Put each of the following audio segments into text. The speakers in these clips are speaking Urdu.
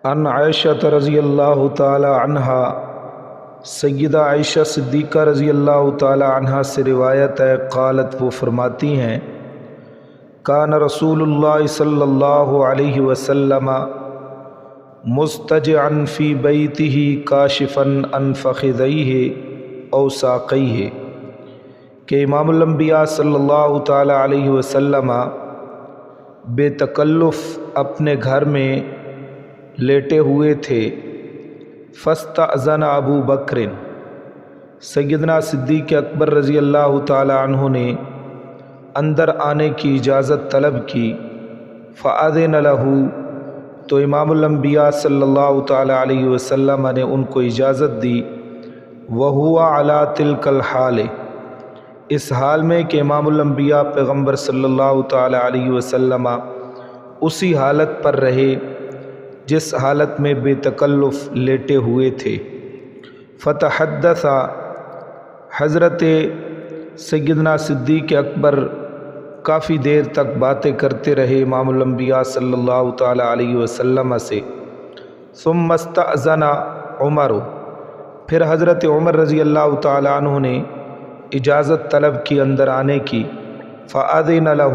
عن عائشہ رضی اللہ تعالی عنہا، سیدہ عائشہ صدیقہ رضی اللہ تعالی عنہا سے روایت ہے، قالت وہ فرماتی ہیں، کان رسول اللہ صلی اللہ علیہ وسلم مستجعا فی بیتہ کاشفا عن فخذیہ او ساقیہ، کہ امام الانبیاء صلی اللہ تعالی علیہ وسلم بے تکلف اپنے گھر میں لیٹے ہوئے تھے۔ فاستأذن ابو بکر، سیدنا صدیق اکبر رضی اللہ تعالی عنہ نے اندر آنے کی اجازت طلب کی۔ فأذن لہ، تو امام الانبیاء صلی اللہ تعالی علیہ وسلم نے ان کو اجازت دی۔ وہو علی تلک الحال، اس حال میں کہ امام الانبیاء پیغمبر صلی اللہ تعالی علیہ وسلم اسی حالت پر رہے جس حالت میں بے تکلف لیٹے ہوئے تھے۔ فتحدث، حضرت سیدنا صدیق اکبر کافی دیر تک باتیں کرتے رہے امام الانبیاء صلی اللہ تعالی علیہ وسلم سے۔ ثم استأذن عمر، پھر حضرت عمر رضی اللہ تعالی عنہ نے اجازت طلب کی اندر آنے کی۔ فأذن لہ،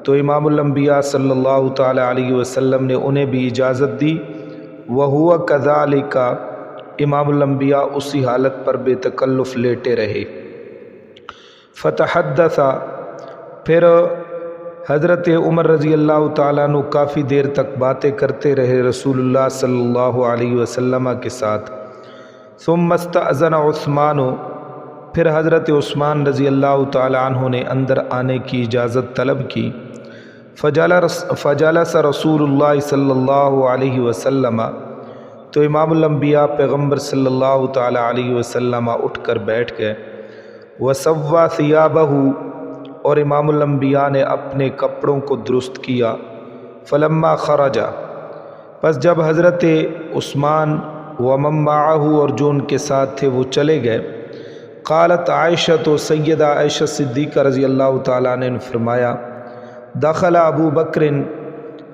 تو امام الانبیاء صلی اللہ تعالی علیہ وسلم نے انہیں بھی اجازت دی۔ وہو کذالک، امام الانبیاء اسی حالت پر بے تکلف لیٹے رہے۔ فتحدث، پھر حضرت عمر رضی اللہ تعالیٰ عنہ کافی دیر تک باتیں کرتے رہے رسول اللہ صلی اللہ علیہ وسلم کے ساتھ۔ ثم استأذن عثمان، پھر حضرت عثمان رضی اللہ تعالیٰ عنہ نے اندر آنے کی اجازت طلب کی۔ فجلس رسول اللہ صلی اللہ علیہ وسلم، تو امام الانبیاء پیغمبر صلی اللہ تعالیٰ علیہ وسلم اٹھ کر بیٹھ گئے۔ وسوى ثیابہ، اور امام الانبیاء نے اپنے کپڑوں کو درست کیا۔ فلما خرج، پس جب حضرت عثمان ومن معہ، اور جو ان کے ساتھ تھے وہ چلے گئے، قالت عائشہ، تو سیدہ عائشہ صدیقہ رضی اللہ تعالیٰ نے فرمایا، دخل ابو بکر،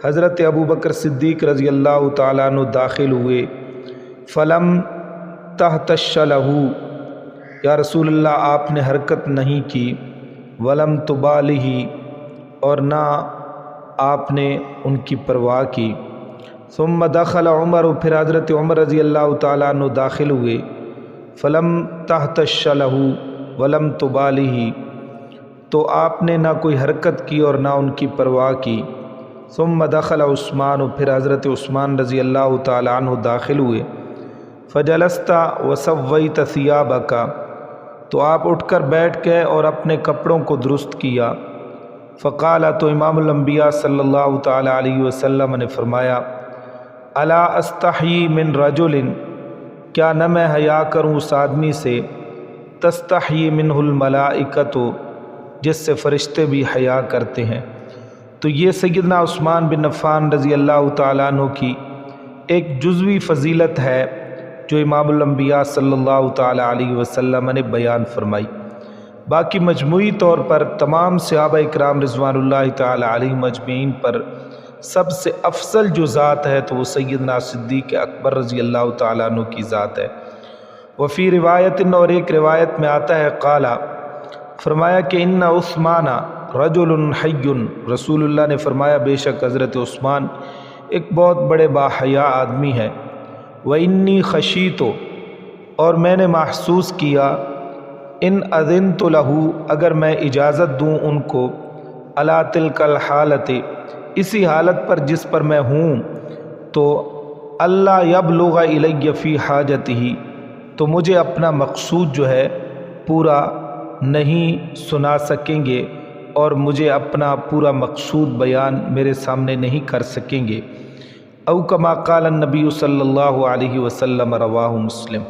حضرت ابو بکر صدیق رضی اللہ تعالیٰ عنہ داخل ہوئے۔ فلم تہتش لہ، یا رسول اللہ آپ نے حرکت نہیں کی۔ ولم تبالہ، اور نہ آپ نے ان کی پرواہ کی۔ ثم دخل عمر، پھر حضرت عمر رضی اللہ تعالیٰ عنہ داخل ہوئے۔ فلم تہتش لہ ولم تبالہ، تو آپ نے نہ کوئی حرکت کی اور نہ ان کی پرواہ کی۔ ثم دخل عثمان، پھر حضرت عثمان رضی اللہ تعالیٰ عنہ داخل ہوئے۔ فجلست وسویت ثیابک، تو آپ اٹھ کر بیٹھ گئے اور اپنے کپڑوں کو درست کیا۔ فقال، تو امام الانبیاء صلی اللہ تعالی علیہ وسلم نے فرمایا، الا استحیی من رجل، کیا نہ میں حیا کروں اس آدمی سے، تستحیی منہ الملائکۃ، جس سے فرشتے بھی حیا کرتے ہیں۔ تو یہ سیدنا عثمان بن عفان رضی اللہ تعالیٰ عنہ کی ایک جزوی فضیلت ہے جو امام الانبیاء صلی اللہ تعالی علیہ وسلم نے بیان فرمائی۔ باقی مجموعی طور پر تمام صحابہ اکرام رضوان اللہ تعالی علیہم اجمعین پر سب سے افضل جو ذات ہے تو وہ سیدنا صدیق اکبر رضی اللہ تعالیٰ عنہ کی ذات ہے۔ وفی روایت، اور ایک روایت میں آتا ہے، قالا، فرمایا کہ ان عثمان رجل حی، رسول اللہ نے فرمایا بے شک حضرت عثمان ایک بہت بڑے باحیا آدمی ہے۔ وانی خشیت، اور میں نے محسوس کیا، ان اذنت لہ، اگر میں اجازت دوں ان کو، علی تلک الحالت، اسی حالت پر جس پر میں ہوں، تو اللہ یبلغ الی فی حاجتہ، تو مجھے اپنا مقصود جو ہے پورا نہیں سنا سکیں گے اور مجھے اپنا پورا مقصود بیان میرے سامنے نہیں کر سکیں گے۔ او کما قال النبی صلی اللہ علیہ وسلم، رواہ مسلم۔